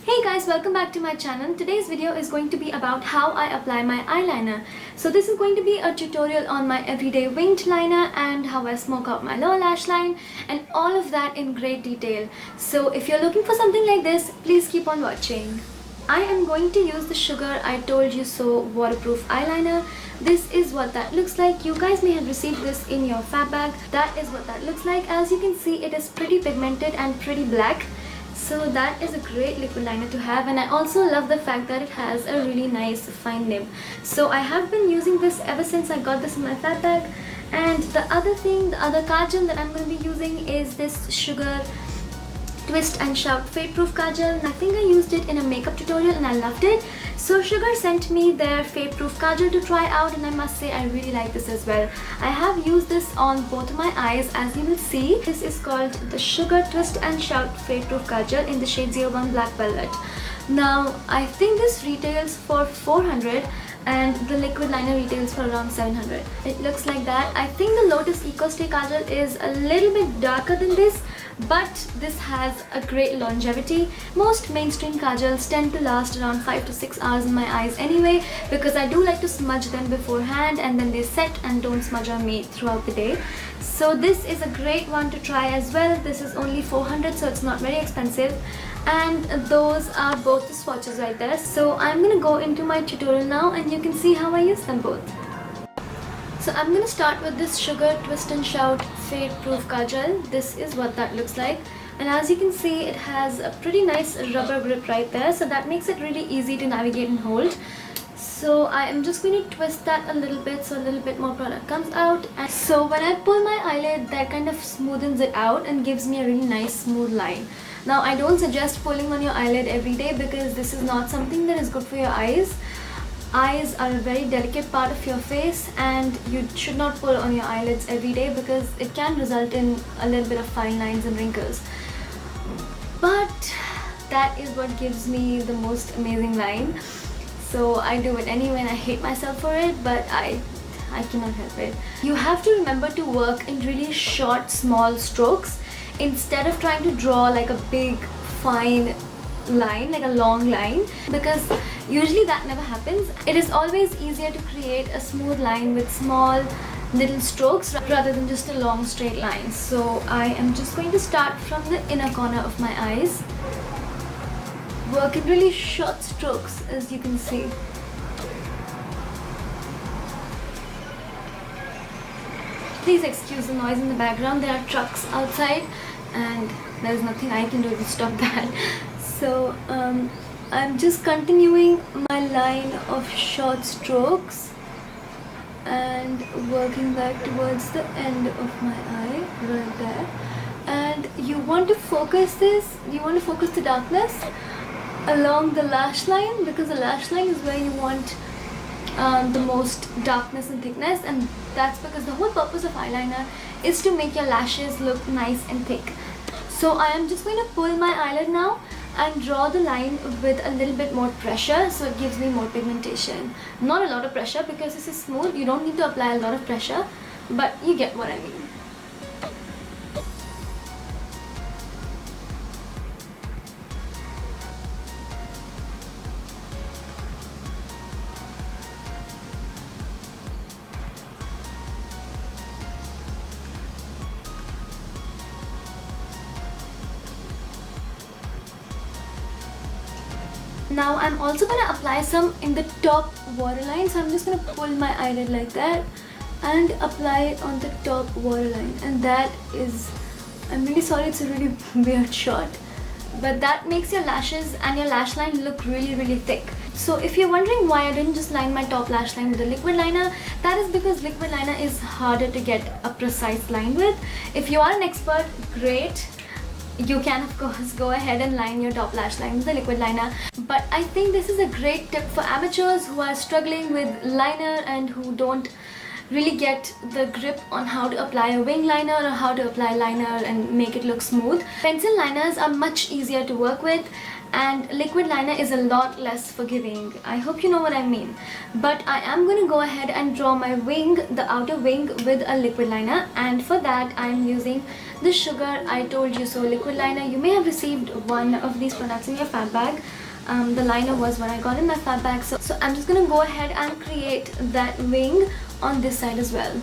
Hey guys, welcome back to my channel. Today's video is going to be about how I apply my eyeliner. So this is going to be a tutorial on my everyday winged liner and how I smoke out my lower lash line and all of that in great detail. So if you're looking for something like this, please keep on watching. I am going to use the Sugar I Told You So waterproof eyeliner. This is what that looks like. You guys may have received this in your fab bag. That is what that looks like. As you can see, it is pretty pigmented and pretty black. So that is a great liquid liner to have, and I also love the fact that it has a really nice fine nib. So I have been using this ever since I got this in my fat bag. And the other kajal that I'm going to be using is this Sugar Twist and Shout Fade Proof Kajal. I think I used it in a makeup tutorial and I loved it. So Sugar sent me their Fade Proof Kajal to try out, and I must say I really like this as well. I have used this on both of my eyes, as you will see. This is called the Sugar Twist and Shout Fade Proof Kajal in the shade 01 Black Velvet. Now I think this retails for 400 and the liquid liner retails for around 700. It looks like that. I think the Lotus Eco Stay Kajal is a little bit darker than this, but this has a great longevity. Most mainstream kajals tend to last around 5 to 6 hours in my eyes anyway, because I do like to smudge them beforehand and then they set and don't smudge on me throughout the day. So this is a great one to try as well. This is only 400, so it's not very expensive, and those are both the swatches right there. So I'm gonna go into my tutorial now and you can see how I use them both. So I'm going to start with this Sugar Twist and Shout Fade Proof Kajal. This is what that looks like, and as you can see, it has a pretty nice rubber grip right there, so that makes it really easy to navigate and hold. So I am just going to twist that a little bit so a little bit more product comes out. And so when I pull my eyelid, that kind of smoothens it out and gives me a really nice smooth line. Now I don't suggest pulling on your eyelid every day because this is not something that is good for your eyes. Eyes are a very delicate part of your face, and you should not pull on your eyelids every day because it can result in a little bit of fine lines and wrinkles. But that is what gives me the most amazing line. So I do it anyway and I hate myself for it, but I cannot help it. You have to remember to work in really short, small strokes instead of trying to draw like a big, fine line, like a long line, because usually that never happens. It is always easier to create a smooth line with small little strokes rather than just a long straight line. So I am just going to start from the inner corner of my eyes, work in really short strokes, as you can see. Please excuse the noise in the background. There are trucks outside and there is nothing I can do to stop that. So I'm just continuing my line of short strokes and working back towards the end of my eye right there. And you want to focus the darkness along the lash line, because the lash line is where you want the most darkness and thickness, and that's because the whole purpose of eyeliner is to make your lashes look nice and thick. So I am just going to pull my eyelid now and draw the line with a little bit more pressure, so it gives me more pigmentation. Not a lot of pressure because this is smooth. You don't need to apply a lot of pressure, but you get what I mean. Now I'm also going to apply some in the top waterline, so I'm just going to pull my eyelid like that and apply it on the top waterline. And that is, I'm really sorry, it's a really weird shot, but that makes your lashes and your lash line look really, really thick. So if you're wondering why I didn't just line my top lash line with a liquid liner, that is because liquid liner is harder to get a precise line with. If you are an expert, great. You can of course go ahead and line your top lash line with the liquid liner, but I think this is a great tip for amateurs who are struggling with liner and who don't really get the grip on how to apply a wing liner or how to apply liner and make it look smooth. Pencil liners are much easier to work with, and liquid liner is a lot less forgiving. I hope you know what I mean. But I am going to go ahead and draw my wing, the outer wing, with a liquid liner, and for that I am using the Sugar I Told You So liquid liner. You may have received one of these products in your fab bag. the liner was what I got in my fab bag. So I'm just gonna go ahead and create that wing on this side as well.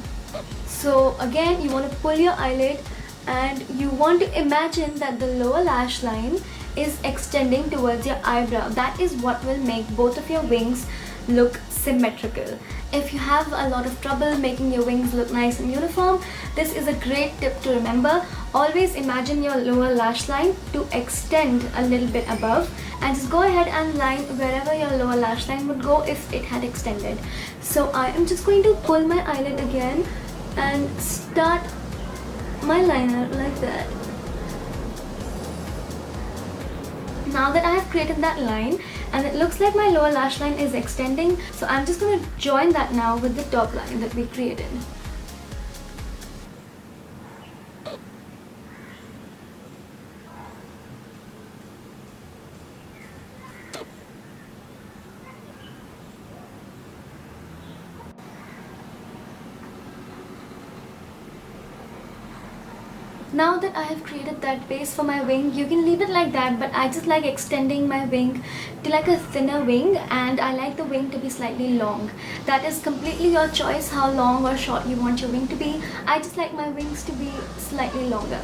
So again, you want to pull your eyelid and you want to imagine that the lower lash line is extending towards your eyebrow. That is what will make both of your wings look symmetrical. If you have a lot of trouble making your wings look nice and uniform, this is a great tip to remember. Always imagine your lower lash line to extend a little bit above, and just go ahead and line wherever your lower lash line would go if it had extended. So I am just going to pull my eyelid again and start my liner like that. Now that I have created that line and it looks like my lower lash line is extending, so I'm just going to join that now with the top line that we created. Now that I have created that base for my wing, you can leave it like that, but I just like extending my wing to like a thinner wing, and I like the wing to be slightly long. That is completely your choice how long or short you want your wing to be. I just like my wings to be slightly longer.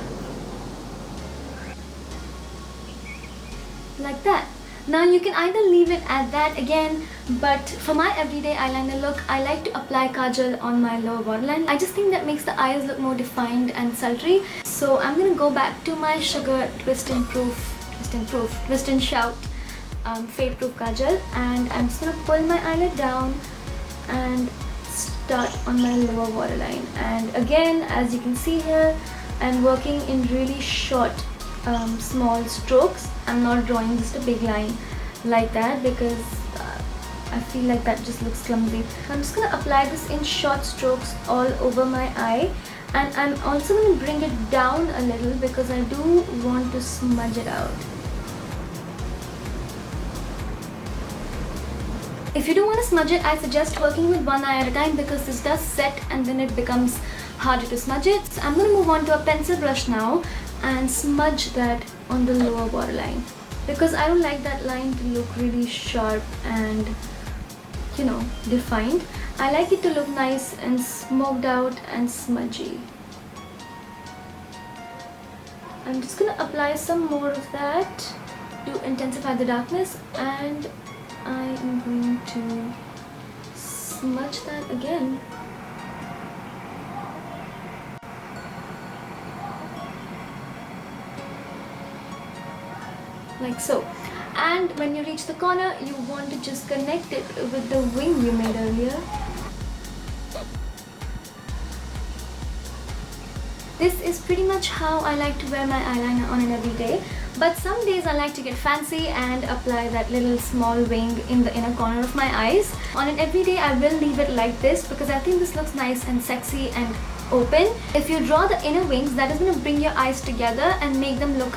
Like that. Now you can either leave it at that again, but for my everyday eyeliner look, I like to apply Kajal on my lower waterline. I just think that makes the eyes look more defined and sultry. So I'm gonna go back to my Sugar Twist and Shout Fade Proof Kajal, and I'm just gonna pull my eyelid down and start on my lower waterline. And again, as you can see here, I'm working in really short small strokes. I'm not drawing just a big line like that because I feel like that just looks clumsy. I'm just gonna apply this in short strokes all over my eye, and I'm also gonna bring it down a little because I do want to smudge it out. If you do want to smudge it, I suggest working with one eye at a time because this does set and then it becomes harder to smudge it. So I'm going to move on to a pencil brush now and smudge that on the lower waterline because I don't like that line to look really sharp and, you know, defined. I like it to look nice and smoked out and smudgy. I'm just going to apply some more of that to intensify the darkness, and I am going to smudge that again. Like so. And when you reach the corner, you want to just connect it with the wing you made earlier. This is pretty much how I like to wear my eyeliner on an everyday. But some days I like to get fancy and apply that little small wing in the inner corner of my eyes. On an everyday, I will leave it like this because I think this looks nice and sexy and open. If you draw the inner wings, that is going to bring your eyes together and make them look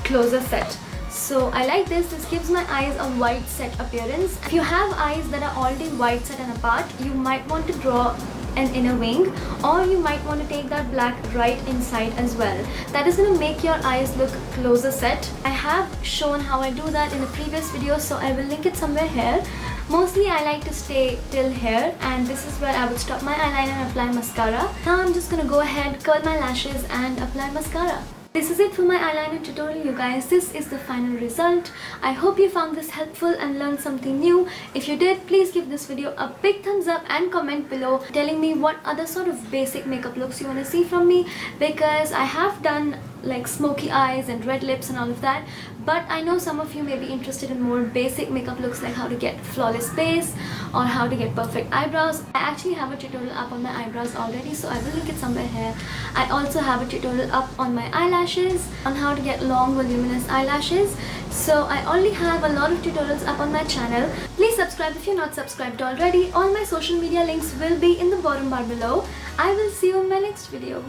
closer set. So I like this. This gives my eyes a wide set appearance. If you have eyes that are already wide set and apart, you might want to draw an inner wing, or you might want to take that black right inside as well. That is going to make your eyes look closer set. I have shown how I do that in a previous video, so I will link it somewhere here. Mostly I like to stay till here, and this is where I would stop my eyeliner and apply mascara. Now I'm just going to go ahead, curl my lashes and apply mascara. This is it for my eyeliner tutorial, you guys. This is the final result. I hope you found this helpful and learned something new. If you did, please give this video a big thumbs up and comment below telling me what other sort of basic makeup looks you want to see from me, because I have done like smoky eyes and red lips and all of that, but I know some of you may be interested in more basic makeup looks like how to get flawless base or how to get perfect eyebrows. I actually have a tutorial up on my eyebrows already, so I will link it somewhere here. I also have a tutorial up on my eyelashes, on how to get long voluminous eyelashes. So I already have a lot of tutorials up on my channel. Please subscribe if you're not subscribed already. All my social media links will be in the bottom bar below. I will see you in my next video.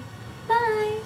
Bye!